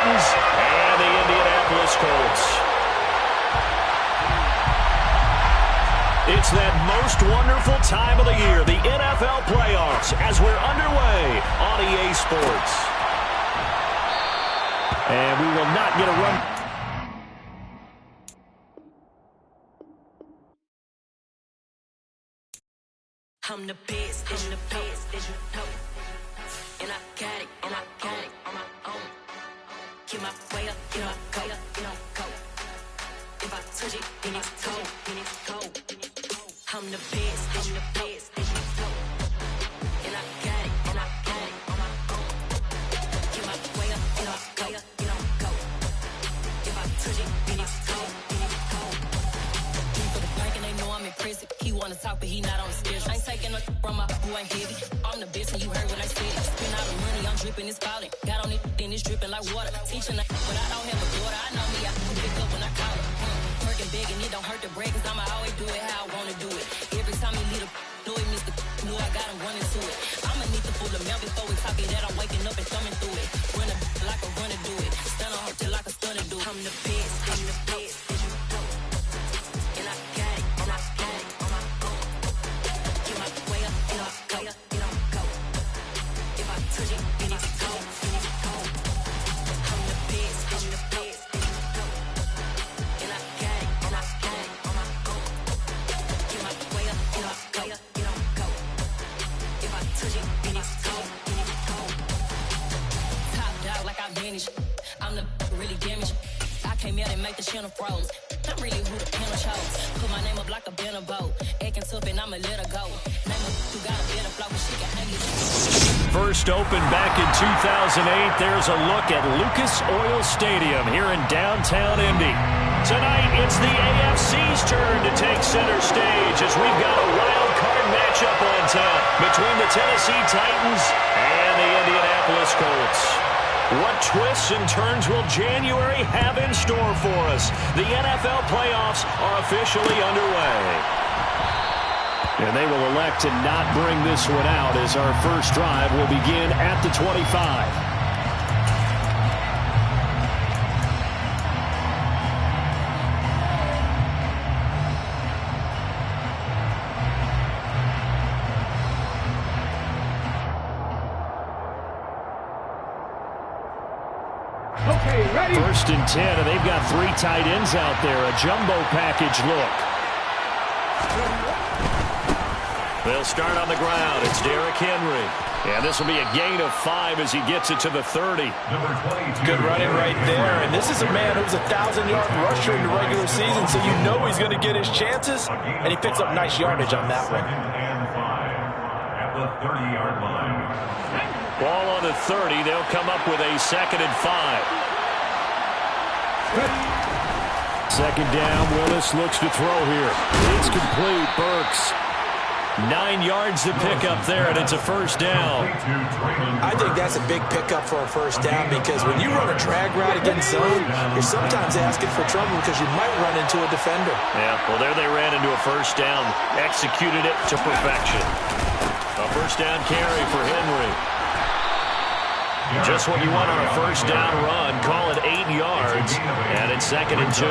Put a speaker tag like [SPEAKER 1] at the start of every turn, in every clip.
[SPEAKER 1] Titans and the Indianapolis Colts. It's that most wonderful time of the year, the NFL playoffs, as we're underway on EA Sports. And we will not get a run.
[SPEAKER 2] I'm the best, and the best, and I got it, and I got it on my own. Get my way up, get my go, go. If I touch it, then it's cold, I'm the best, and the best, and I got it, and I got it on my own. Get my way up, get my go. If I touch it, then it's cold, For the bank and they know I'm impressive. He wanna talk, but he not on the schedule. I ain't taking nothing from my boy, ain't heavy. I'm the best, and you heard what I said. Spend all the money, I'm dripping, it's falling. Got on it, then it's dripping like water. Teaching, but I don't have a daughter. I know me, I can pick up when I call it. Working big, and it don't hurt to break, cause I'ma always do it how I wanna do it. Every time he lead a know it, Mr. Knew I got him running to it. I'ma need to pull the mail before we talk it that I'm waking up and thumbing through it. Run a like a runner do it. Stun on her till like a stunner do it. I'm the best, I'm the best. And I got it, and I got it on my own. Get my way up, and I go. If I touch it, then it's cold, I'm the best, I'm the best. And I got it, and I got it on my own. Get my way up, and I go. If I touch it, then it's cold, Top dog like I vanished. I'm the really damaged. I came out and make the channel froze. I'm really who the panel chose. Put my name up like a banner boat. Acting tough and I'ma let her go. Name her who got a better flow, but she can hang it.
[SPEAKER 1] First opened back in 2008. There's a look at Lucas Oil Stadium here in downtown Indy. Tonight, it's the AFC's turn to take center stage as we've got a wild card matchup on tap between the Tennessee Titans and the Indianapolis Colts. What twists and turns will January have in store for us? The NFL playoffs are officially underway. And they will elect to not bring this one out as our first drive will begin at the 25.
[SPEAKER 3] Okay, ready.
[SPEAKER 1] First and 10, and they've got three tight ends out there. A jumbo package look. They'll start on the ground. It's Derrick Henry. And this will be a gain of 5 as he gets it to the 30.
[SPEAKER 4] Good running right there. And this is a man who's a 1,000-yard rusher in the regular season, so you know he's going to get his chances. And he picks up nice yardage on that one.
[SPEAKER 5] At the 30-yard line.
[SPEAKER 1] Ball on the 30. They'll come up with a 2nd and 5. Second down. Willis looks to throw here. It's complete. Burks. 9 yards to pick up there, and it's a first down.
[SPEAKER 4] I think that's a big pickup for a first down because when you run a drag route against zone, you're sometimes asking for trouble because you might run into a defender.
[SPEAKER 1] Yeah, well, there they ran into a first down. Executed it to perfection. A first down carry for Henry. Just what you want on a first down run. Call it 8 yards, and it's 2nd and 2.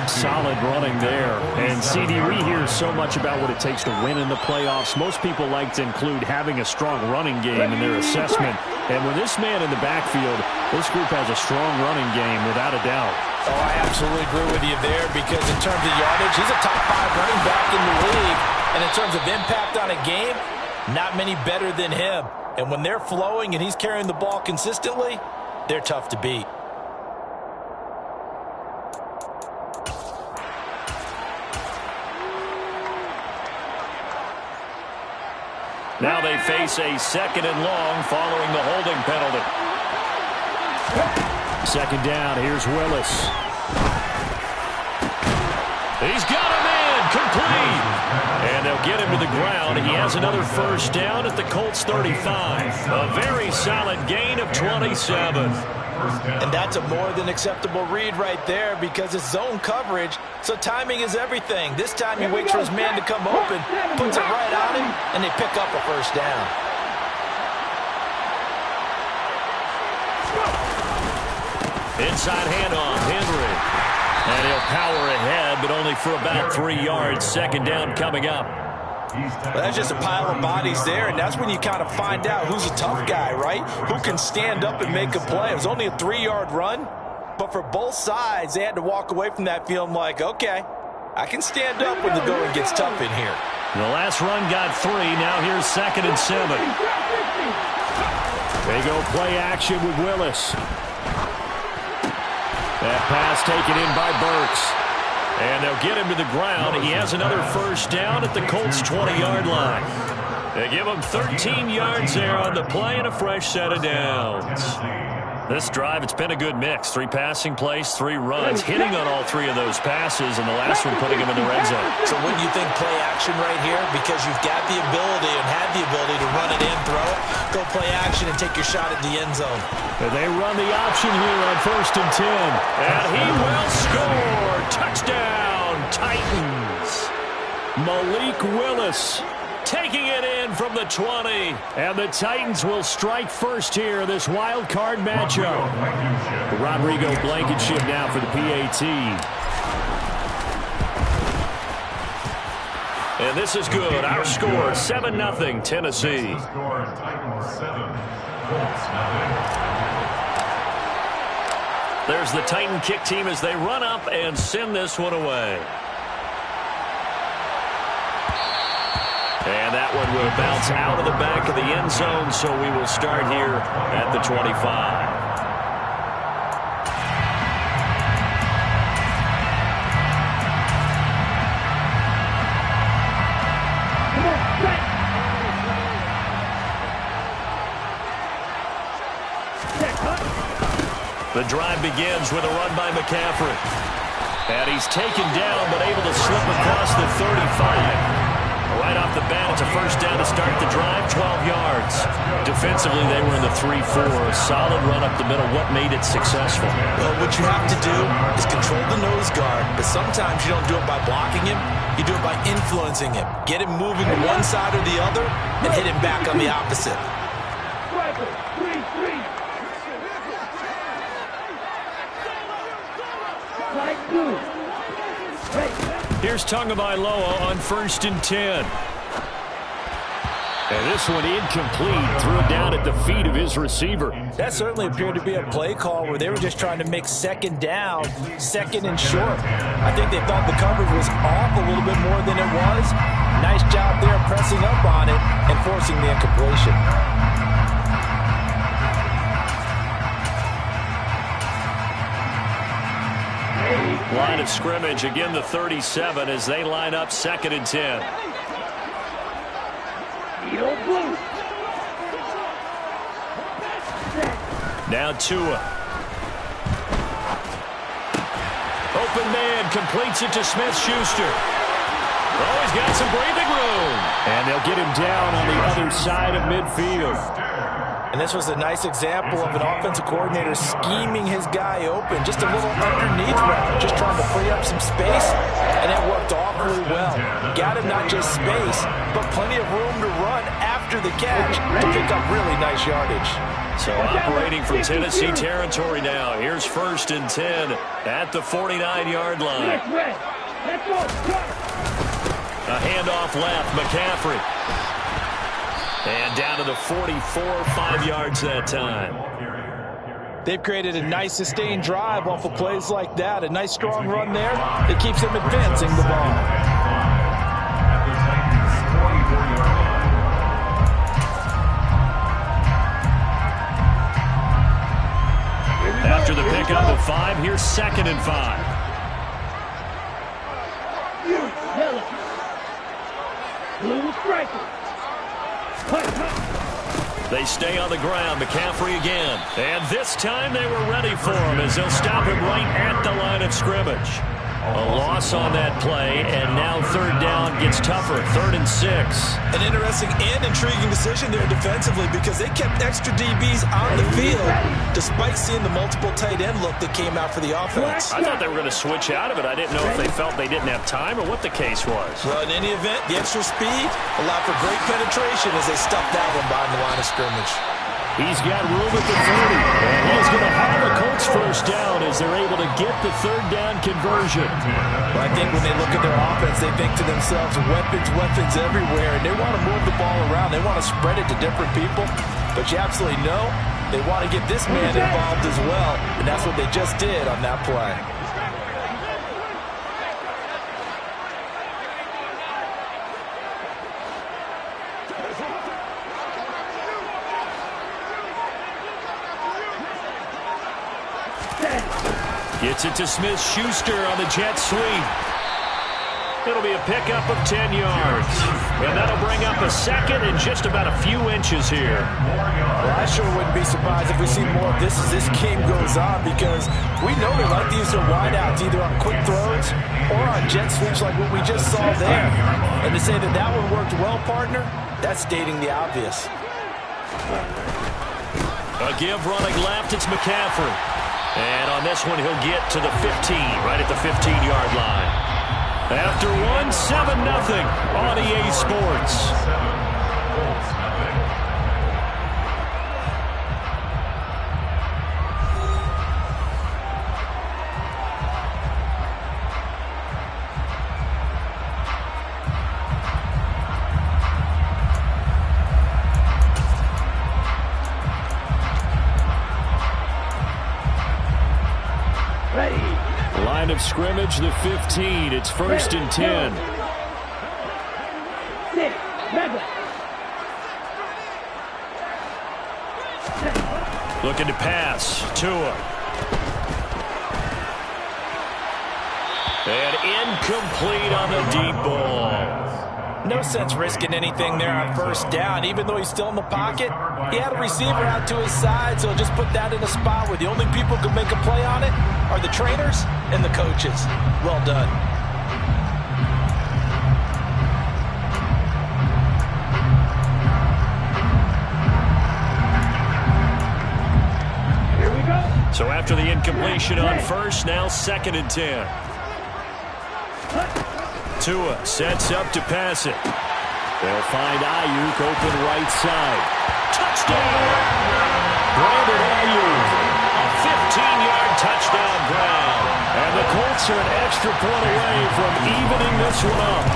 [SPEAKER 1] Solid running there. And, CD, we hear so much about what it takes to win in the playoffs. Most people like to include having a strong running game in their assessment. And with this man in the backfield, this group has a strong running game without a doubt.
[SPEAKER 4] Oh, I absolutely agree with you there because in terms of yardage, he's a top 5 running back in the league. And in terms of impact on a game, not many better than him. And when they're flowing and he's carrying the ball consistently, they're tough to beat.
[SPEAKER 1] Now they face a 2nd and long following the holding penalty. 2nd down. Here's Willis. He's got him in. Complete. And they'll get him to the ground. He has another first down at the Colts 35. A very solid gain of 27.
[SPEAKER 4] And that's a more than acceptable read right there because it's zone coverage, so timing is everything. This time he waits for his man to come open, puts it right on him, and they pick up a first down.
[SPEAKER 1] Inside handoff, Henry. And he'll power ahead, but only for about 3 yards. Second down coming up.
[SPEAKER 4] Well, that's just a pile of bodies there, and that's when you kind of find out who's a tough guy, right? Who can stand up and make a play. It was only a 3-yard run, but for both sides, they had to walk away from that feeling like, okay, I can stand up when the going gets tough in here.
[SPEAKER 1] The last run got 3. Now here's 2nd and 7. They go play action with Willis. That pass taken in by Burks. And they'll get him to the ground. He has another first down at the Colts' 20-yard line. They give him 13 yards there on the play and a fresh set of downs. This drive, it's been a good mix. 3 passing plays, 3 runs, hitting on all 3 of those passes, and the last one putting him in the red zone.
[SPEAKER 4] So wouldn't you think play action right here? Because you've got the ability and had the ability to run it in, throw it, go play action and take your shot at the end zone.
[SPEAKER 1] And they run the option here on 1st and 10. And he will score. Touchdown, Titans. Malik Willis taking it in from the 20. And the Titans will strike first here, this wild card matchup. Rodrigo Blankenship now for the PAT. And this is good. Our score, 7-0 Tennessee. There's the Titan kick team as they run up and send this one away. And that one will bounce out of the back of the end zone, so we will start here at the 25. The drive begins with a run by McCaffrey. And he's taken down, but able to slip across the 35. Right off the bat, it's a first down to start the drive, 12 yards. Defensively, they were in the 3-4. A solid run up the middle. What made it successful?
[SPEAKER 4] Well, what you have to do is control the nose guard, but sometimes you don't do it by blocking him. You do it by influencing him. Get him moving to one side or the other and hit him back on the opposite.
[SPEAKER 1] Here's Tagovailoa on 1st and 10. And this one incomplete. Threw it down at the feet of his receiver.
[SPEAKER 4] That certainly appeared to be a play call where they were just trying to make second down, second and short. I think they thought the coverage was off a little bit more than it was. Nice job there pressing up on it and forcing the incompletion.
[SPEAKER 1] Line of scrimmage, again the 37 as they line up 2nd and 10. Now Tua. Open man, completes it to Smith-Schuster. Oh, he's got some breathing room. And they'll get him down on the other side of midfield.
[SPEAKER 4] And this was a nice example of an offensive coordinator scheming his guy open. Just a little underneath route, just trying to free up some space, and it worked awfully well. Got him not just space, but plenty of room to run after the catch to pick up really nice yardage.
[SPEAKER 1] So operating from Tennessee territory now. Here's 1st and 10 at the 49-yard line. A handoff left, McCaffrey. And down to the 44, 5 yards that time.
[SPEAKER 4] They've created a nice sustained drive off of plays like that. A nice strong run there that keeps them advancing the ball.
[SPEAKER 1] After the pickup of 5, here's 2nd and 5.
[SPEAKER 3] Blue striker.
[SPEAKER 1] They stay on the ground. McCaffrey again. And this time they were ready for him as they'll stop him right at the line of scrimmage. A loss on that play, and now 3rd down gets tougher. 3rd and 6.
[SPEAKER 4] An interesting and intriguing decision there defensively because they kept extra DBs on the field despite seeing the multiple tight end look that came out for the offense.
[SPEAKER 1] I thought they were going to switch out of it. I didn't know if they felt they didn't have time or what the case was.
[SPEAKER 4] Well, in any event, the extra speed allowed for great penetration as they stuffed that one behind the line of scrimmage.
[SPEAKER 1] He's got room at the 30. And he's going to have a Colts first down as they're able to get the third down conversion.
[SPEAKER 4] Well, I think when they look at their offense, they think to themselves, weapons everywhere, and they want to move the ball around. They want to spread it to different people. But you absolutely know they want to get this man involved as well, and that's what they just did on that play.
[SPEAKER 1] Gets it to Smith-Schuster on the jet sweep. It'll be a pickup of 10 yards. And that'll bring up a second and just about a few inches here.
[SPEAKER 4] Well, I sure wouldn't be surprised if we see more of this as this game goes on, because we know they like to use their wideouts either on quick throws or on jet sweeps like what we just saw there. And to say that that one worked well, partner, that's stating the obvious.
[SPEAKER 1] A give running left, it's McCaffrey. And on this one, he'll get to the 15, right at the 15-yard line. After one, 7-0 on EA Sports. Line of scrimmage, the 15. It's 1st and 10. Looking to pass. Tua. And incomplete on the deep ball.
[SPEAKER 4] No sense risking anything there on first down. Even though he's still in the pocket, he had a receiver out to his side, so just put that in a spot where the only people who can make a play on it are the trainers and the coaches. Well done.
[SPEAKER 3] Here we go.
[SPEAKER 1] So after the incompletion on first, now 2nd and 10. Tua sets up to pass it. They'll find Ayuk open right side. Touchdown! Brandon Ayuk. A 15-yard touchdown grab. And the Colts are an extra point away from evening this one up.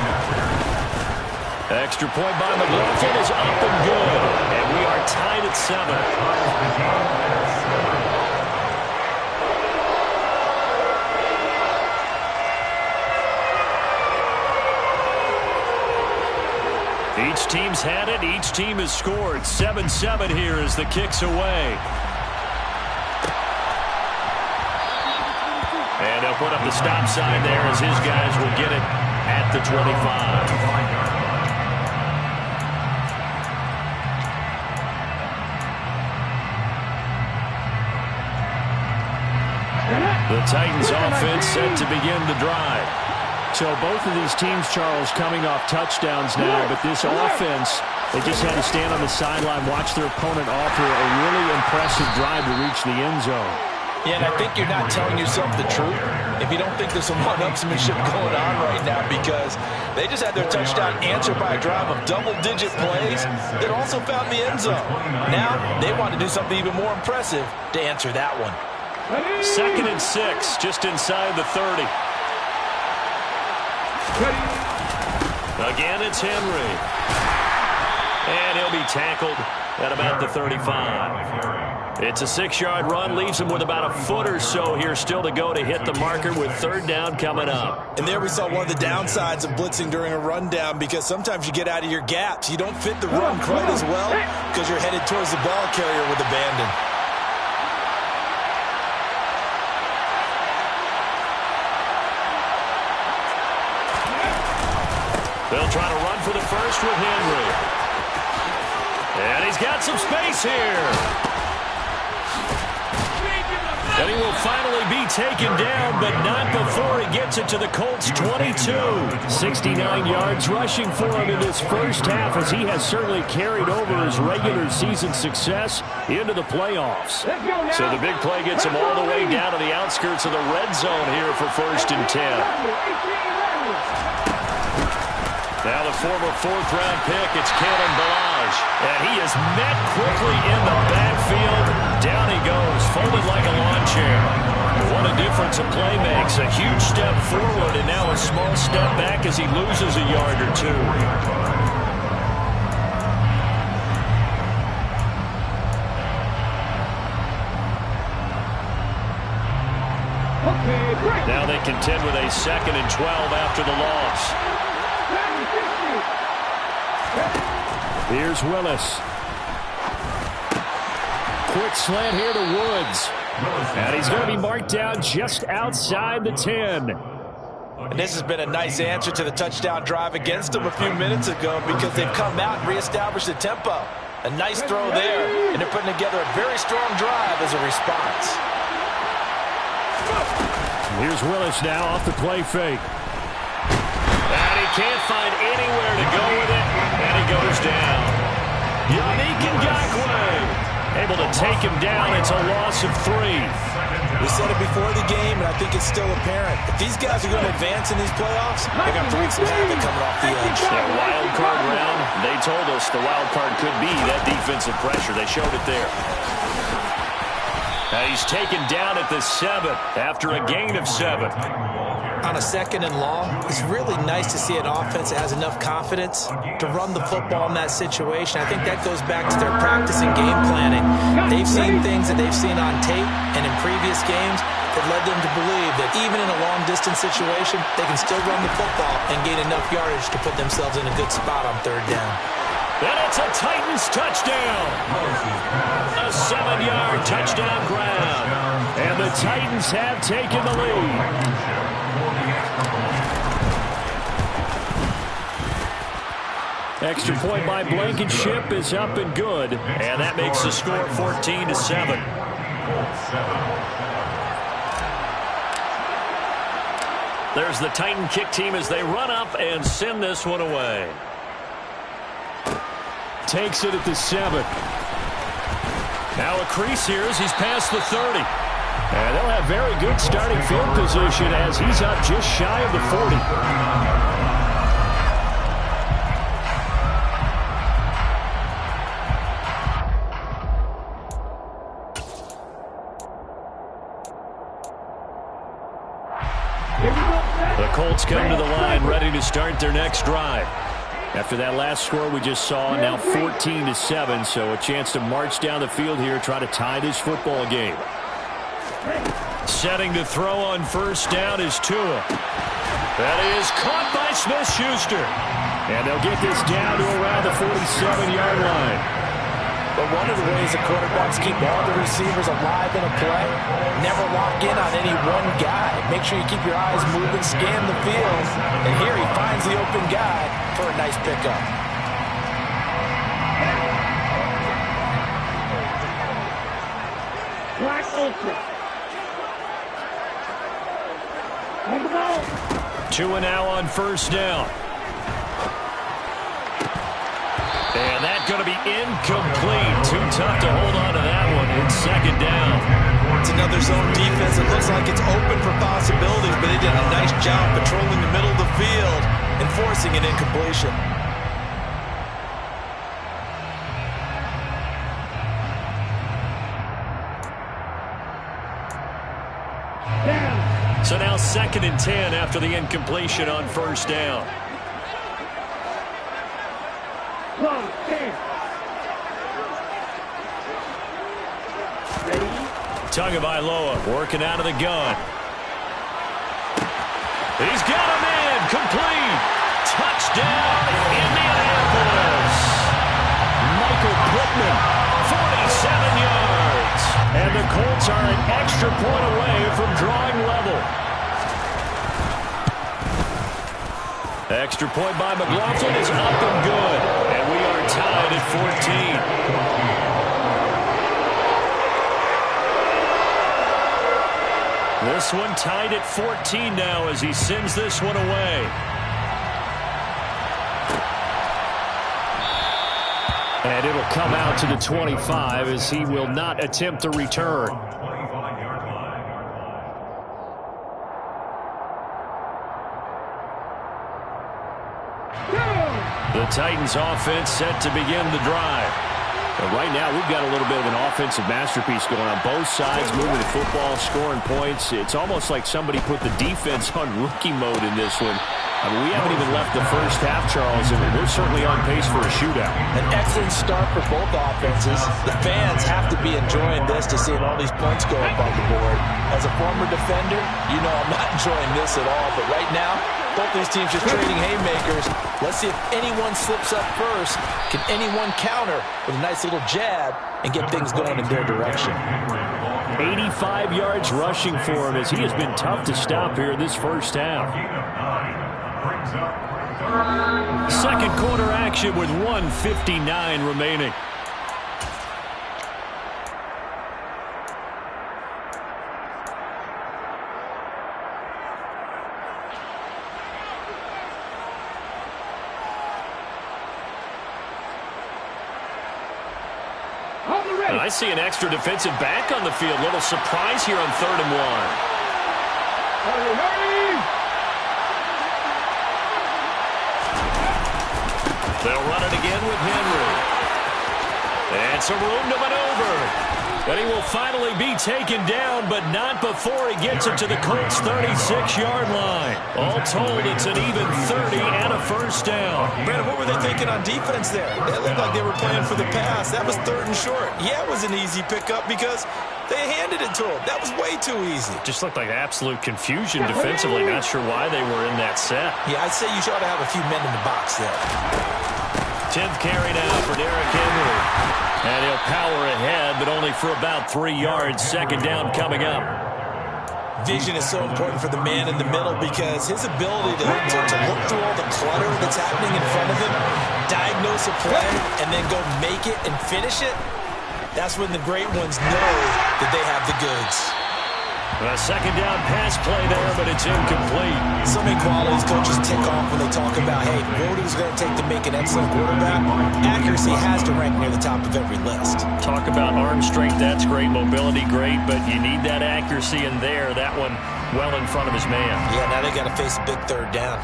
[SPEAKER 1] Extra point by McLaughlin is up and good. And we are tied at 7. Each team's had it. Each team has scored. 7-7 here as the kick's away. And they'll put up the stop sign there as his guys will get it at the 25. The Titans offense set to begin the drive. So both of these teams, Charles, coming off touchdowns now, but this offense, they just had to stand on the sideline, watch their opponent offer a really impressive drive to reach the end zone.
[SPEAKER 4] Yeah, and I think you're not telling yourself the truth if you don't think there's some one-upsmanship going on right now, because they just had their touchdown answered by a drive of double-digit plays that also found the end zone. Now they want to do something even more impressive to answer that one.
[SPEAKER 1] 2nd and 6, just inside the 30. Again, it's Henry. And he'll be tackled at about the 35. It's a 6-yard run, leaves him with about a foot or so here still to go to hit the marker with 3rd down coming up.
[SPEAKER 4] And there we saw one of the downsides of blitzing during a rundown, because sometimes you get out of your gaps. You don't fit the run quite as well because you're headed towards the ball carrier with abandon.
[SPEAKER 1] They'll try to run for the first with Henry. And he's got some space here. And he will finally be taken down, but not before he gets it to the Colts' 22. 69 yards rushing for him in this first half, as he has certainly carried over his regular season success into the playoffs. So the big play gets him all the way down to the outskirts of the red zone here for 1st and 10. Now the former fourth-round pick, it's Kalen Ballage. And he is met quickly in the backfield. Down he goes, folded like a lawn chair. What a difference a play makes. A huge step forward and now a small step back as he loses a yard or two. Now they contend with a 2nd and 12 after the loss. Here's Willis. Quick slant here to Woods. And he's going to be marked down just outside the 10.
[SPEAKER 4] And this has been a nice answer to the touchdown drive against them a few minutes ago because they've come out and reestablished the tempo. A nice throw there, and they're putting together a very strong drive as a response.
[SPEAKER 1] Here's Willis now off the play fake. And he can't find anywhere to go with it, and he goes down. Yannick Ngakoue able to take him down. It's a loss of 3.
[SPEAKER 4] We said it before the game, and I think it's still apparent. If these guys are going to advance in these playoffs, they're going to have to wreak some havoc coming off the edge.
[SPEAKER 1] Yeah, wild card round. They told us the wild card could be that defensive pressure. They showed it there. Now he's taken down at the 7 after a gain of 7.
[SPEAKER 4] On a 2nd and long, it's really nice to see an offense that has enough confidence to run the football in that situation. I think that goes back to their practice and game planning. They've seen things that they've seen on tape and in previous games that led them to believe that even in a long-distance situation, they can still run the football and gain enough yardage to put themselves in a good spot on 3rd down.
[SPEAKER 1] And it's a Titans touchdown. A 7-yard touchdown grab. And the Titans have taken the lead. Extra point by Blankenship is up and good. And that makes the score 14-7. There's the Titan kick team as they run up and send this one away. Takes it at the 7. Now a crease here as he's past the 30. And they'll have very good starting field position as he's up just shy of the 40. The Colts come to the line ready to start their next drive. After that last score we just saw, now 14-7, so a chance to march down the field here, try to tie this football game. Setting to throw on 1st down is Tua. That is caught by Smith-Schuster. And they'll get this down to around the 47-yard line.
[SPEAKER 4] But one of the ways the quarterbacks keep all the receivers alive in a play, never lock in on any one guy. Make sure you keep your eyes moving, scan the field. And here he finds the open guy for a nice pickup.
[SPEAKER 3] Black ultra. On the ball.
[SPEAKER 1] Tua now on 1st down. And that's going to be incomplete. Too tough to hold on to that one. It's 2nd down.
[SPEAKER 4] It's another zone defense. It looks like it's open for possibilities, but they did a nice job patrolling the middle of the field and forcing an incompletion.
[SPEAKER 1] So now 2nd and 10 after the incompletion on 1st down. Tagovailoa working out of the gun. He's got him in. Complete. Touchdown, Indianapolis. Michael Pittman, 47 yards. And the Colts are an extra point away from drawing level. Extra point by McLaughlin is up and good. And we are tied at 14. This one tied at 14 now as he sends this one away. And it'll come out to the 25 as he will not attempt to return.
[SPEAKER 3] Go!
[SPEAKER 1] The Titans offense set to begin the drive. But right now, we've got a little bit of an offensive masterpiece going on both sides, moving the football, scoring points. It's almost like somebody put the defense on rookie mode in this one. I mean, we haven't even left the first half, Charles, and we're certainly on pace for a shootout.
[SPEAKER 4] An excellent start for both offenses. The fans have to be enjoying this to seeing all these points go up on the board. As a former defender, you know I'm not enjoying this at all. But right now, both these teams just trading haymakers. Let's see if anyone slips up first. Can anyone counter with a nice little jab and get things going in their direction?
[SPEAKER 1] 85 yards rushing for him as he has been tough to stop here this first half. Second quarter action with 1:59 remaining. I see an extra defensive back on the field. Little surprise here on 3rd and 1. They'll run it again with Henry. And some room to maneuver. But he will finally be taken down, but not before he gets it to the Colts' 36-yard line. All told, it's an even 30 and a first down.
[SPEAKER 4] Brandon, what were they thinking on defense there? They looked like they were playing for the pass. That was 3rd and short. Yeah, it was an easy pickup because they handed it to him. That was way too easy.
[SPEAKER 1] Just looked like absolute confusion defensively. Not sure why they were in that set.
[SPEAKER 4] Yeah, I'd say you ought to have a few men in the box there.
[SPEAKER 1] 10th carry now for Derrick Henry. And he'll power ahead, but only for about 3 yards. Second down coming up.
[SPEAKER 4] Vision is so important for the man in the middle because his ability to look through all the clutter that's happening in front of him, diagnose a play, and then go make it and finish it, that's when the great ones know that they have the goods.
[SPEAKER 1] A second down pass play there, but it's incomplete.
[SPEAKER 4] So many qualities coaches tick off when they talk about, hey, what is it going to take to make an excellent quarterback? Accuracy has to rank near the top of every list.
[SPEAKER 1] Talk about arm strength, that's great. Mobility, great, but you need that accuracy in there. That one well in front of his man.
[SPEAKER 4] Yeah, now they got to face a big 3rd down.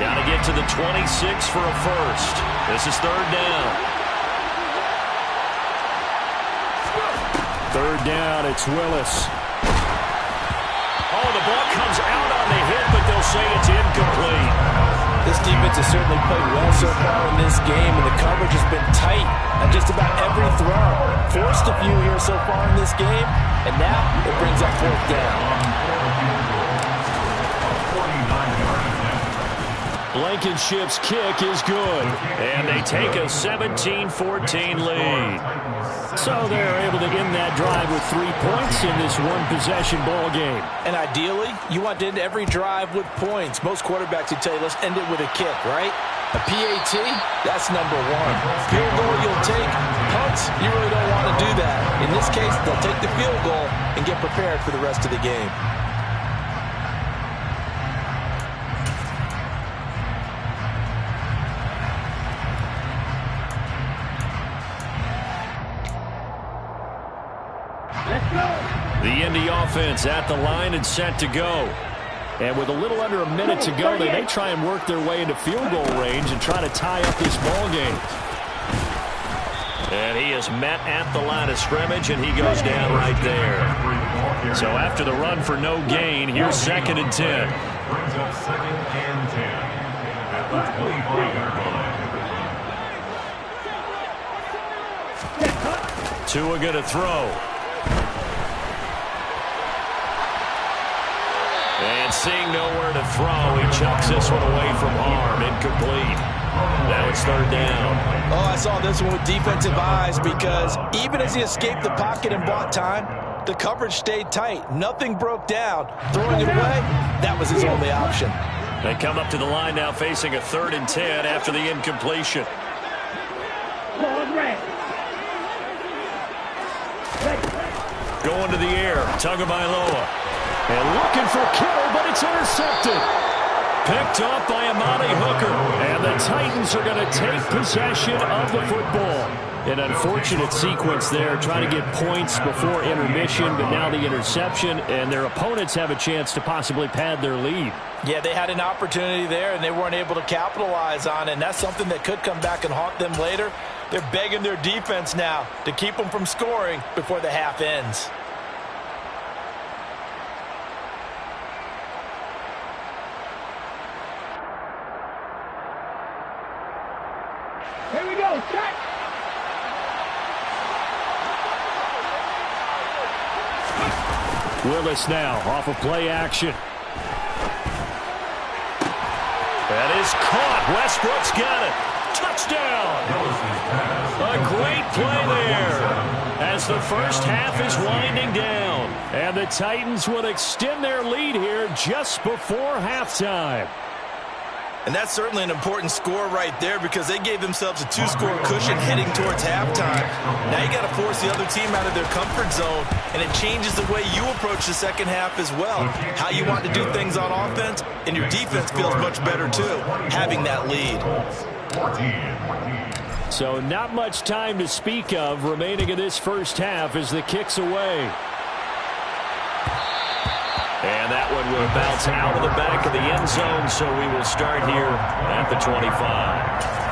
[SPEAKER 1] Got to get to the 26 for a first. This is 3rd down. 3rd down, it's Willis. Oh, the ball comes out on the hit, but they'll say it's incomplete.
[SPEAKER 4] This defense has certainly played well so far in this game, and the coverage has been tight on just about every throw. Forced a few here so far in this game, and now it brings up 4th down.
[SPEAKER 1] Blankenship's kick is good, and they take a 17-14 lead. So they're able to end that drive with 3 points in this one-possession ball game.
[SPEAKER 4] And ideally, you want to end every drive with points. Most quarterbacks would tell you, let's end it with a kick, right? A PAT, that's number 1. Field goal you'll take. Punts, you really don't want to do that. In this case, they'll take the field goal and get prepared for the rest of the game.
[SPEAKER 1] The Indy offense at the line and set to go. And with a little under a minute to go, they may try and work their way into field goal range and try to tie up this ball game. And he is met at the line of scrimmage, and he goes down right there. So after the run for no gain, here's 2nd and 10.
[SPEAKER 5] Brings up 2nd and 10 at the 25-yard line.
[SPEAKER 1] Tua going to throw. And seeing nowhere to throw, he chucks this one away from harm. Incomplete. Now it's 3rd down.
[SPEAKER 4] Oh, I saw this one with defensive eyes because even as he escaped the pocket and bought time, the coverage stayed tight. Nothing broke down. Throwing it away, that was his only option.
[SPEAKER 1] They come up to the line now facing a 3rd and 10 after the incompletion. Going to the air, Tagovailoa. And looking for Kittle, but it's intercepted. Picked up by Amani Hooker. And the Titans are going to take possession of the football. An unfortunate sequence there, trying to get points before intermission, but now the interception, and their opponents have a chance to possibly pad their lead.
[SPEAKER 4] Yeah, they had an opportunity there, and they weren't able to capitalize on it, and that's something that could come back and haunt them later. They're begging their defense now to keep them from scoring before the half ends.
[SPEAKER 3] Here we go, check!
[SPEAKER 1] Willis now off of play action. That is caught. Westbrook's got it. Touchdown. A great play there as the first half is winding down. And the Titans will extend their lead here just before halftime.
[SPEAKER 4] And that's certainly an important score right there because they gave themselves a 2-score cushion heading towards halftime. Now you got to force the other team out of their comfort zone, and it changes the way you approach the second half as well. How you want to do things on offense, and your defense feels much better too, having that lead.
[SPEAKER 1] So not much time to speak of remaining in this first half as the kick's away. And that one will bounce out of the back of the end zone, so we will start here at the 25.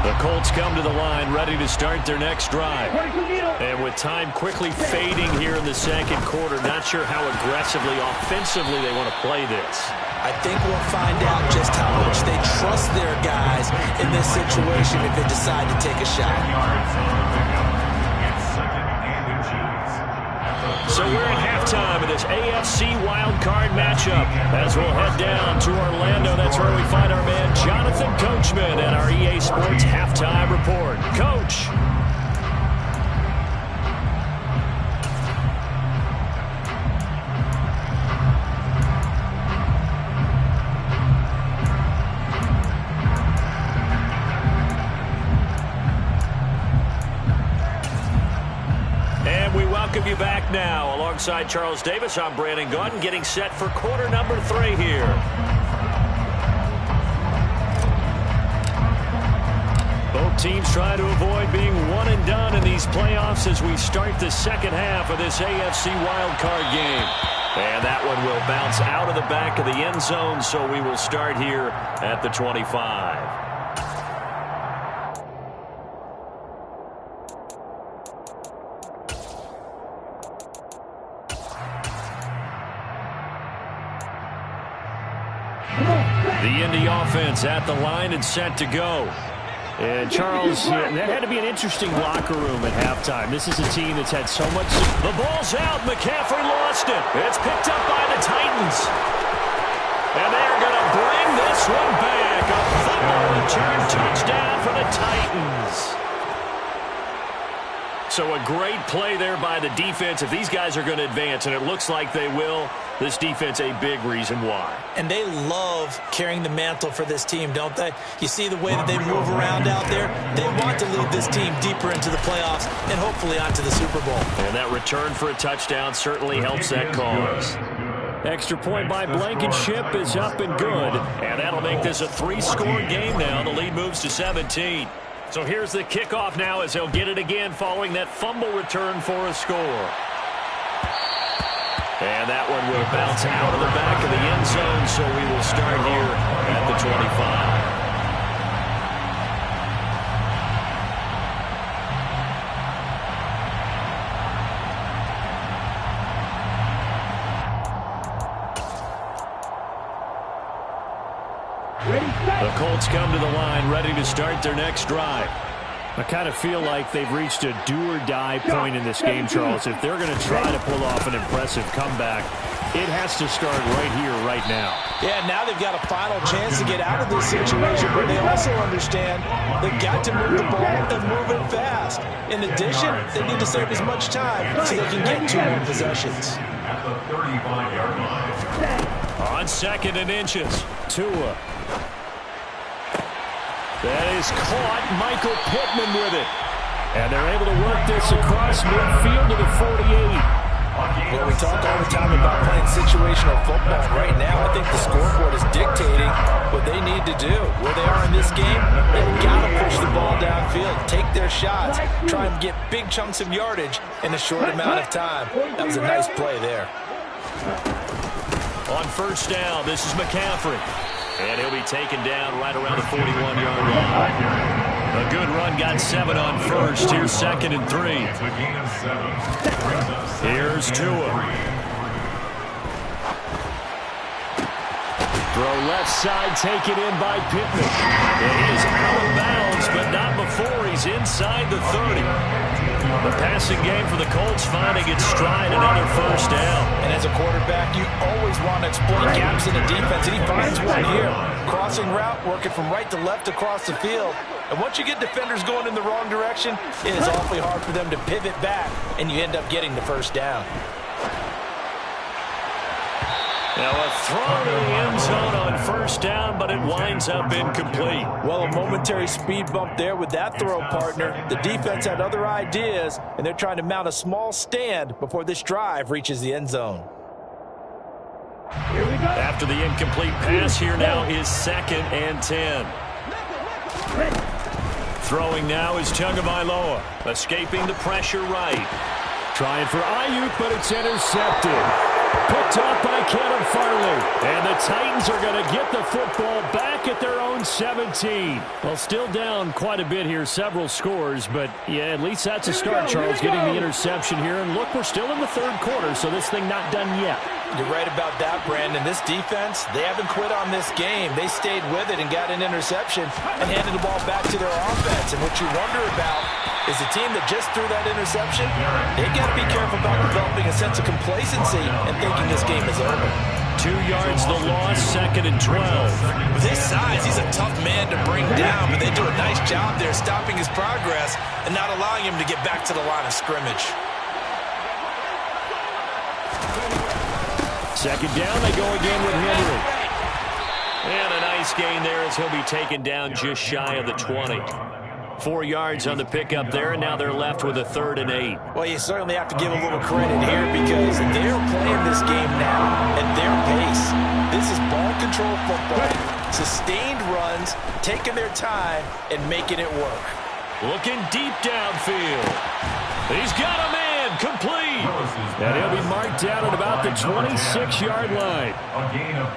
[SPEAKER 1] The Colts come to the line, ready to start their next drive. And with time quickly fading here in the second quarter, not sure how aggressively, offensively they want to play this.
[SPEAKER 4] I think we'll find out just how much they trust their guys in this situation if they decide to take a shot.
[SPEAKER 1] So we're at halftime of this AFC wildcard matchup as we'll head down to Orlando. That's where we find our man Jonathan Coachman at our EA Sports Halftime Report. Coach. Welcome you back now. Alongside Charles Davis, I'm Brandon Gaudin, getting set for quarter number 3 here. Both teams try to avoid being one and done in these playoffs as we start the second half of this AFC wildcard game. And that one will bounce out of the back of the end zone, so we will start here at the 25. The Indy offense at the line and set to go. And Charles, that had to be an interesting locker room at halftime. This is a team that's had so much. The ball's out. McCaffrey lost it. It's picked up by the Titans. And they're going to bring this one back. A fumble return touchdown for the Titans. So a great play there by the defense. If these guys are going to advance, and it looks like they will, this defense a big reason why. And they love carrying the mantle for this team, don't they? You see the way that they move around out there? They want to lead this team deeper into the playoffs and hopefully onto the Super Bowl. And that return for a touchdown certainly helps that cause. Extra point by Blankenship is up and good. And that'll make this a 3-score game now. The lead moves to 17. So here's the kickoff now as he'll get it again following that fumble return for a score. And that one will bounce out of the back of the end zone, so we will start here at the 25. The Colts come to the line ready to start their next drive. I kind of feel like they've reached a do-or-die point in this game, Charles. If they're going to try to pull off an impressive comeback, it has to start right here, right now. Yeah, now they've got a final chance to get out of this situation, but they also understand they've got to move the ball and move it fast. In addition, they need to save as much time so they can get 2 more possessions.
[SPEAKER 5] At the 35-yard line.
[SPEAKER 1] On 2nd and inches, Tua. That is caught. Michael Pittman with it. And they're able to work this across midfield to the 48.
[SPEAKER 4] Well, we talk all the time about playing situational football. Right now, I think the scoreboard is dictating what they need to do. Where they are in this game, they've got to push the ball downfield, take their shots, try and get big chunks of yardage in a short amount of time. That was a nice play there.
[SPEAKER 1] On first down, this is McCaffrey. And he'll be taken down right around the 41-yard line. A good run, got 7 on first. Here's 2nd and 3. Here's Tua. Throw left side, taken in by Pittman. And he is out of bounds, but not before he's inside the 30. The passing game for the Colts finding its stride, another first down.
[SPEAKER 4] And as a quarterback, you always want to exploit gaps in the defense, and he finds one here. Crossing route, working from right to left across the field. And once you get defenders going in the wrong direction, it is awfully hard for them to pivot back, and you end up getting the first down.
[SPEAKER 1] Now a throw to the end zone on first down, but it winds up incomplete.
[SPEAKER 4] Well, a momentary speed bump there with that throw, partner. The defense had other ideas, and they're trying to mount a small stand before this drive reaches the end zone.
[SPEAKER 3] Here we go.
[SPEAKER 1] After the incomplete pass, here now is 2nd and 10. Throwing now is Tagovailoa, escaping the pressure right. Trying for Ayuk, but it's intercepted. Picked up by Kevin Farley. And the Titans are going to get the football back at their own 17. Well, still down quite a bit here, several scores. But, yeah, at least that's a start, Charles, getting the interception here. And, look, we're still in the 3rd quarter, so this thing not done yet.
[SPEAKER 4] You're right about that, Brandon. This defense, they haven't quit on this game. They stayed with it and got an interception and handed the ball back to their offense. And what you wonder about is the team that just threw that interception, they got to be careful about developing a sense of complacency and thinking this game is over.
[SPEAKER 1] 2 yards the loss, 2nd and 12.
[SPEAKER 4] With his size, he's a tough man to bring down, but they do a nice job there stopping his progress and not allowing him to get back to the line of scrimmage.
[SPEAKER 1] 2nd down, they go again with Henry. And a nice gain there as he'll be taken down just shy of the 20. 4 yards on the pickup there, and now they're left with a 3rd and 8.
[SPEAKER 4] Well, you certainly have to give a little credit here because they're playing this game now at their pace. This is ball control football, sustained runs, taking their time, and making it work.
[SPEAKER 1] Looking deep downfield. He's got a man, complete. And he'll be marked down at about the 26-yard line.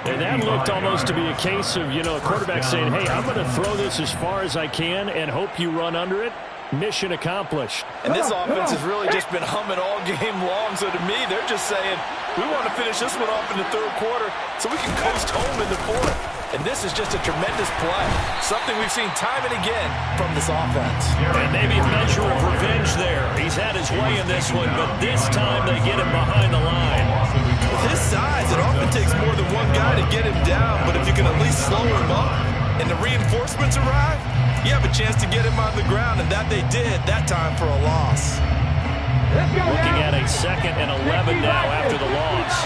[SPEAKER 1] And that looked almost to be a case of, a quarterback saying, hey, I'm going to throw this as far as I can and hope you run under it. Mission accomplished.
[SPEAKER 4] And this offense has really just been humming all game long. So to me, they're just saying, we want to finish this one off in the 3rd quarter so we can coast home in the 4th. And this is just a tremendous play. Something we've seen time and again from this offense.
[SPEAKER 1] And maybe a measure of revenge there. He's had his way in this one, but this time they get him behind the line.
[SPEAKER 4] With his size, it often takes more than one guy to get him down. But if you can at least slow him up and the reinforcements arrive, you have a chance to get him on the ground. And that they did that time for a loss.
[SPEAKER 1] Looking at a 2nd and 11 now after the loss.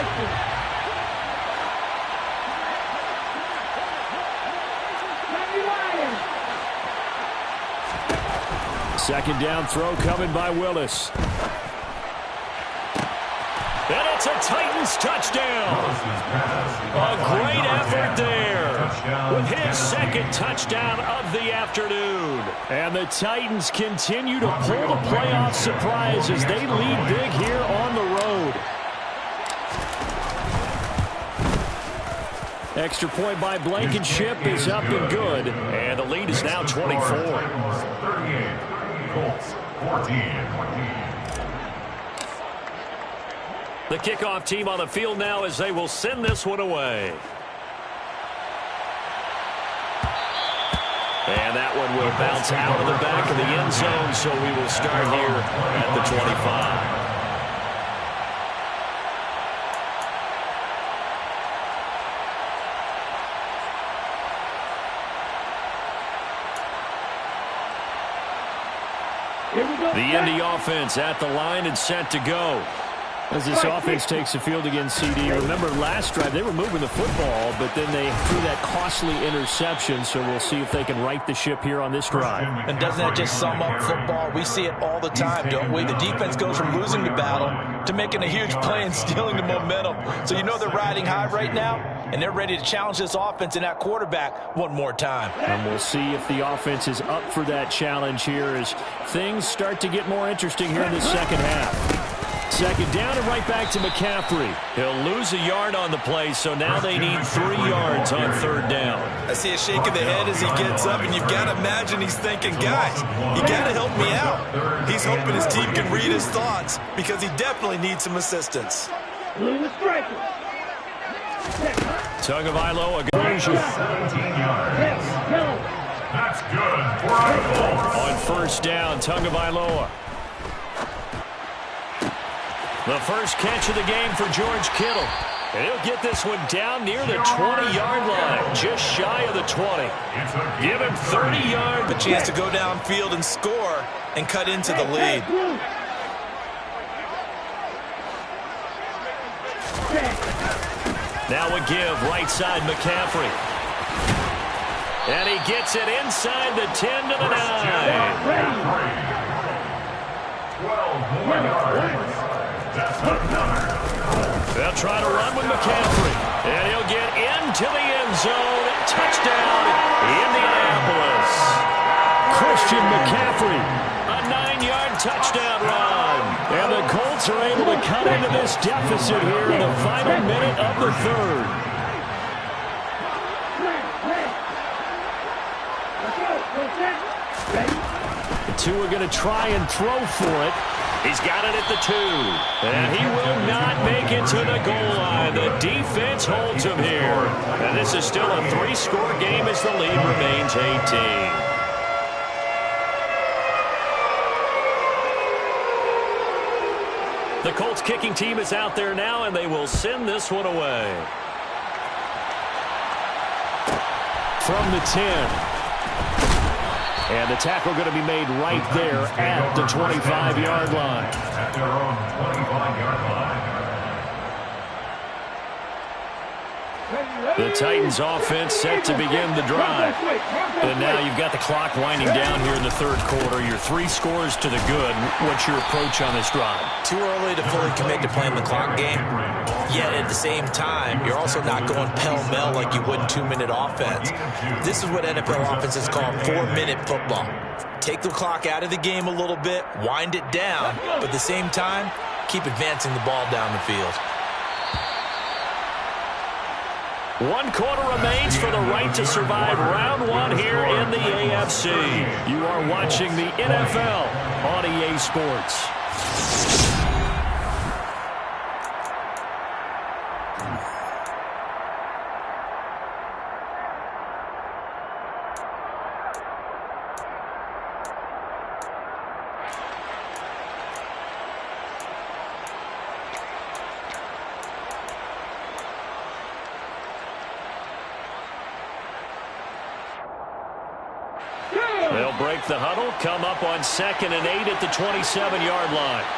[SPEAKER 1] Second down throw coming by Willis. And it's a Titans touchdown. A great effort there with his 2nd touchdown of the afternoon. And the Titans continue to pull the playoff surprise as they lead big here on the road. Extra point by Blankenship is up and good. And the lead is now 24.
[SPEAKER 5] 38. Colts 14.
[SPEAKER 1] The kickoff team on the field now as they will send this one away. And that one will bounce out of the back of the end zone, so we will start here at the 25. The Indy offense at the line and set to go. As this offense takes the field against CD, remember last drive they were moving the football, but then they threw that costly interception, so we'll see if they can right the ship here on this drive.
[SPEAKER 4] And doesn't that just sum up football? We see it all the time, don't we? The defense goes from losing the battle to making a huge play and stealing the momentum. So you know they're riding high right now, and they're ready to challenge this offense and that quarterback one more time.
[SPEAKER 1] And we'll see if the offense is up for that challenge here as things start to get more interesting here in the second half. Second down and right back to McCaffrey. He'll lose a yard on the play, so now they need 3 yards on third down.
[SPEAKER 4] I see a shake of the head as he gets up, and you've got to imagine he's thinking, guys, you got to help me out. He's hoping his team can read his thoughts because he definitely needs some assistance.
[SPEAKER 1] Tagovailoa goes
[SPEAKER 5] 17 yards. That's good for a Colts.
[SPEAKER 1] on first down. Tagovailoa. The first catch of the game for George Kittle. And he'll get this one down near the 20-yard line, just shy of the 20. Give him 30 yards.
[SPEAKER 4] A chance to go downfield and score and cut into the lead.
[SPEAKER 1] Now a give, right side McCaffrey. And he gets it inside the 10 to the 9.
[SPEAKER 5] 12 more yards.
[SPEAKER 1] They'll try to run with McCaffrey. And he'll get into the end zone. Touchdown, Indianapolis. Christian McCaffrey, a 9-yard touchdown run. And the Colts are able to cut into this deficit here in the final minute of the third. The two are going to try and throw for it. He's got it at the 2. And he will not make it to the goal line. The defense holds him here. And this is still a 3-score game as the lead remains 18. The Colts kicking team is out there now, and they will send this one away. From the 10. And the tackle going to be made right there at the 25-yard line.
[SPEAKER 5] At their own 25-yard line.
[SPEAKER 1] The Titans offense set to begin the drive. And now you've got the clock winding down here in the third quarter. Your 3 scores to the good. What's your approach on this drive?
[SPEAKER 4] Too early to fully commit to playing the clock game. Yet at the same time, you're also not going pell-mell like you would in 2-minute offense. This is what NFL offenses call 4-minute football. Take the clock out of the game a little bit, wind it down, but at the same time, keep advancing the ball down the field.
[SPEAKER 1] 1 quarter remains for the right to survive round 1 here in the AFC. You are watching the NFL on EA Sports. They'll break the huddle, come up on 2nd and 8 at the 27-yard line.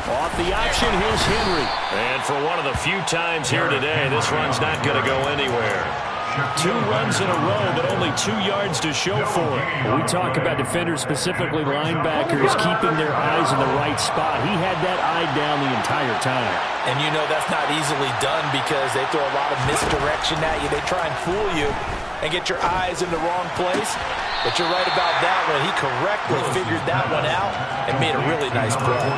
[SPEAKER 1] Off the option, here's Henry. And for one of the few times here today, this run's not going to go anywhere. 2 runs in a row, but only 2 yards to show for it. We talk about defenders, specifically linebackers, keeping their eyes in the right spot. He had that eye down the entire time.
[SPEAKER 4] And you know that's not easily done because they throw a lot of misdirection at you. They try and fool you and get your eyes in the wrong place. But you're right about that one. He correctly figured that one out and made a really nice play.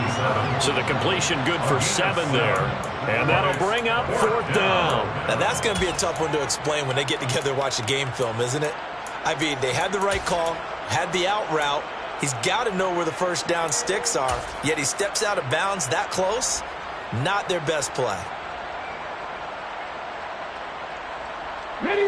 [SPEAKER 1] So the completion good for 7 there. And that'll bring up 4th down.
[SPEAKER 4] Now that's going to be a tough one to explain when they get together and watch the game film, isn't it? I mean, they had the right call, had the out route. He's got to know where the first down sticks are, yet he steps out of bounds that close. Not their best play.
[SPEAKER 3] Ready.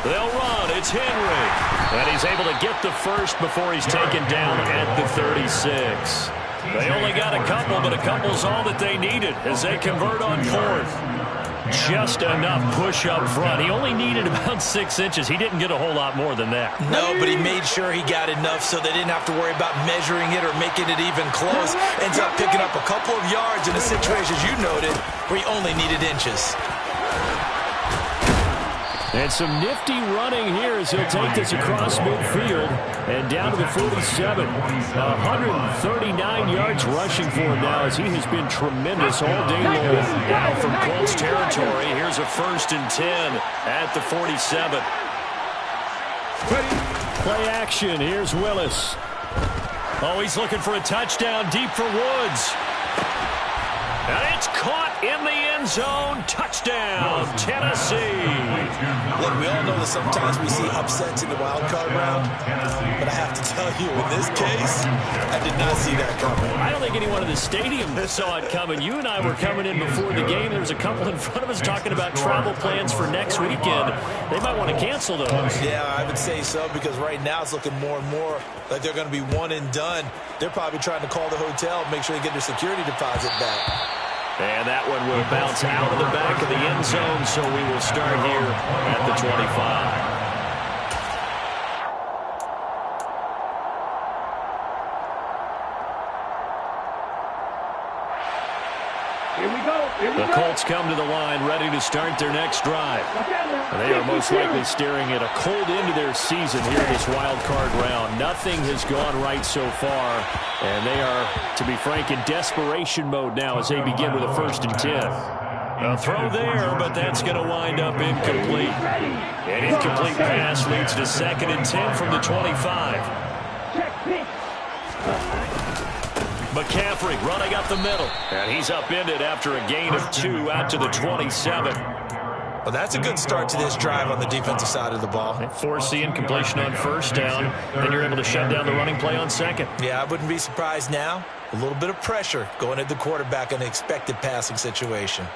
[SPEAKER 1] They'll run. It's Henry. And he's able to get the first before he's taken down at the 36. They only got a couple, but a couple's all that they needed as they convert on 4th. Just enough push up front. He only needed about 6 inches. He didn't get a whole lot more than that.
[SPEAKER 4] No, but he made sure he got enough so they didn't have to worry about measuring it or making it even close. Ends up picking up a couple of yards in a situation, as you noted, where he only needed inches.
[SPEAKER 1] And some nifty running here as he'll take this across midfield and down to the 47. 139 yards rushing for him now as he has been tremendous all day long. Now from Colts territory, here's a 1st and 10 at the 47. Play action. Here's Willis. Oh, he's looking for a touchdown deep for Woods. And it's caught in the end zone. Touchdown, Tennessee.
[SPEAKER 4] Look, we all know that sometimes we see upsets in the wild card round, but I have to tell you, in this case, I did not see that coming.
[SPEAKER 1] I don't think anyone in the stadium saw it coming. You and I were coming in before the game. There was a couple in front of us talking about travel plans for next weekend. They might want to cancel those.
[SPEAKER 4] Yeah, I would say so, because right now it's looking more and more like they're going to be one and done. They're probably trying to call the hotel, make sure they get their security deposit back.
[SPEAKER 1] And that one will bounce out of the back of the end zone, so we will start here at the 25.
[SPEAKER 3] Here we go.
[SPEAKER 1] The Colts come to the line ready to start their next drive. They are most likely staring at a cold end to their season here this wild card round. Nothing has gone right so far, and they are, to be frank, in desperation mode now as they begin with a 1st and 10. A throw there, but that's going to wind up incomplete. An incomplete pass leads to 2nd and 10 from the 25. McCaffrey running up the middle, and he's upended after a gain of 2 out to the 27.
[SPEAKER 4] Well, that's a good start to this drive on the defensive side of the ball.
[SPEAKER 1] They force the incompletion on 1st down, then you're able to shut down the running play on 2nd.
[SPEAKER 4] Yeah, I wouldn't be surprised now. A little bit of pressure going at the quarterback in an expected passing situation.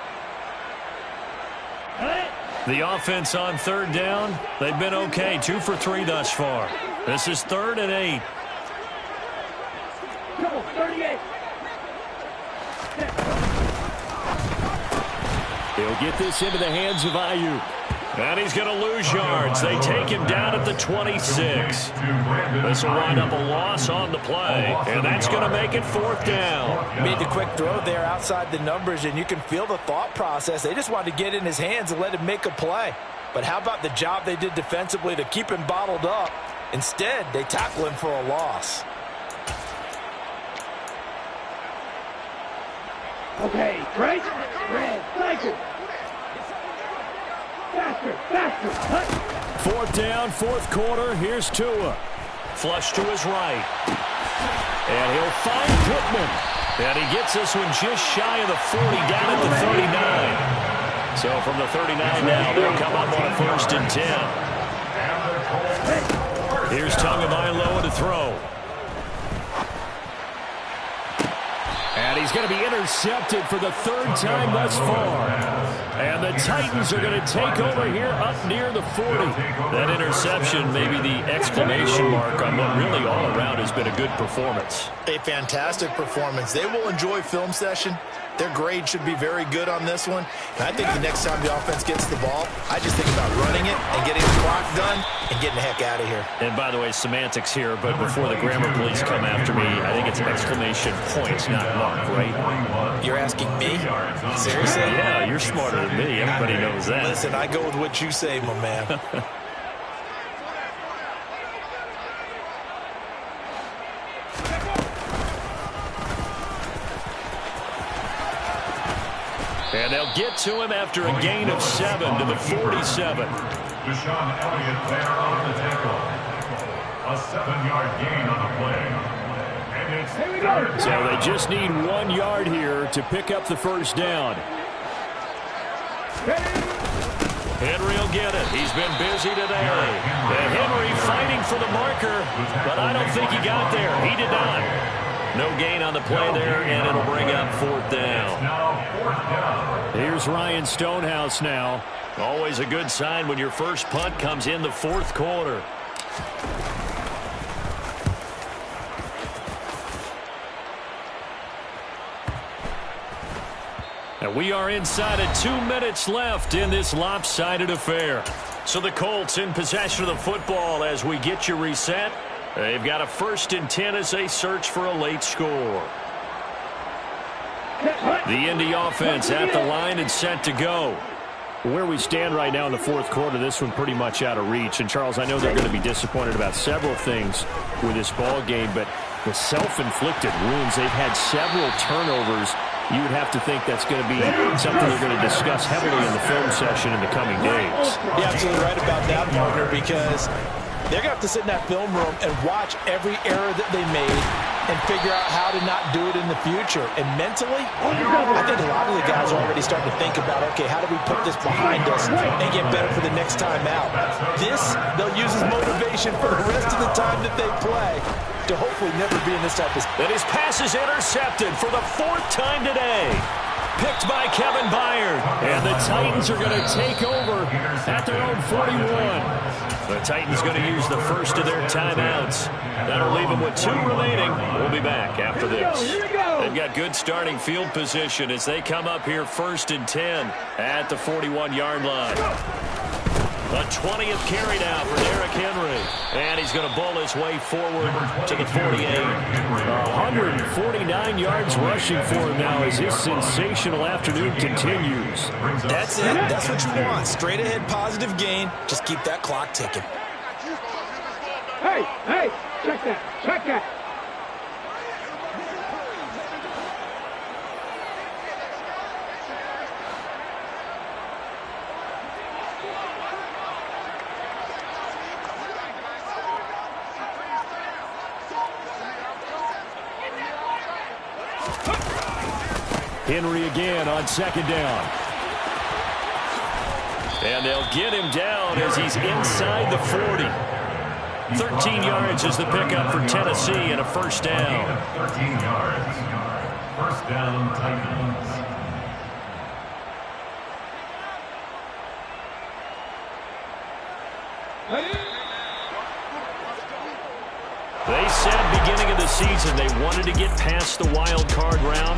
[SPEAKER 1] The offense on 3rd down, they've been okay, 2 for 3 thus far. This is 3rd and 8.
[SPEAKER 3] 38.
[SPEAKER 1] He'll get this into the hands of Ayuk. And he's going to lose yards. They take him down at the 26. This will wind up a loss on the play. And that's going to make it 4th down.
[SPEAKER 4] Made the quick throw there outside the numbers, and you can feel the thought process. They just wanted to get in his hands and let him make a play. But how about the job they did defensively to keep him bottled up? Instead, they tackle him for a loss.
[SPEAKER 3] Okay, right? Red, cycle. Faster, faster. Hut.
[SPEAKER 1] 4th down, 4th quarter. Here's Tua. Flush to his right. And he'll find Pittman. And he gets this one just shy of the 40, down at the 39. So from the 39 now, they'll come up on a 1st and 10. Here's Tagovailoa to throw. And he's going to be intercepted for the 3rd time thus far. And the Titans are going to take over here up near the 40. That interception may be the exclamation mark on what really all around has been a good performance.
[SPEAKER 4] A fantastic performance. They will enjoy film session. Their grade should be very good on this one. And I think the next time the offense gets the ball, I just think about running it and getting the clock done and getting the heck out of here.
[SPEAKER 1] And by the way, semantics here, but before the grammar police come after me, I think it's exclamation points, not mark, right?
[SPEAKER 4] You're asking me? Seriously?
[SPEAKER 1] Yeah, you're smarter than me. Everybody knows that.
[SPEAKER 4] Listen, I go with what you say, my man.
[SPEAKER 1] And they'll get to him after a gain of 7 to the 47.
[SPEAKER 5] Deshaun Elliott there on the tackle. A 7-yard gain on the play. And it's
[SPEAKER 3] Here we go.
[SPEAKER 1] So they just need 1 yard here to pick up the 1st down. Henry will get it. He's been busy today. And Henry fighting for the marker, but I don't think he got there. He did not. No gain on the play there, and it'll bring up 4th down. Here's Ryan Stonehouse now. Always a good sign when your first punt comes in the 4th quarter. And we are inside of 2 minutes left in this lopsided affair. So the Colts in possession of the football as we get you reset. They've got a 1st and 10 as they search for a late score. The Indy offense at the line and set to go. Where we stand right now in the 4th quarter, this one pretty much out of reach. And, Charles, I know they're going to be disappointed about several things with this ball game, but the self-inflicted wounds, they've had several turnovers. You would have to think that's going to be something they're going to discuss heavily in the film session in the coming days.
[SPEAKER 4] You're absolutely right about that, partner, because they're going to have to sit in that film room and watch every error that they made and figure out how to not do it in the future. And mentally, I think a lot of the guys are already starting to think about, okay, how do we put this behind us and get better for the next time out? This, they'll use as motivation for the rest of the time that they play to hopefully never be in this type of...
[SPEAKER 1] And his pass is intercepted for the 4th time today. Picked by Kevin Byard. And the Titans are going to take over at their own 41. The Titans going to use the first of their timeouts. That'll leave them with 2 remaining. We'll be back after this. They've got good starting field position as they come up here 1st and 10 at the 41-yard line. The 20th carry now for Derrick Henry. And he's going to bowl his way forward to the 48. 149 yards rushing for him now as his sensational afternoon continues.
[SPEAKER 4] That's it. That's what you want. Straight ahead, positive gain. Just keep that clock ticking.
[SPEAKER 3] Hey, check that, check that.
[SPEAKER 1] Henry again on 2nd down. And they'll get him down as he's inside the 40. 13 yards is the pickup for Tennessee and a 1st down.
[SPEAKER 5] 13 yards. 1st down, Titans.
[SPEAKER 1] They said beginning of the season they wanted to get past the wild card round.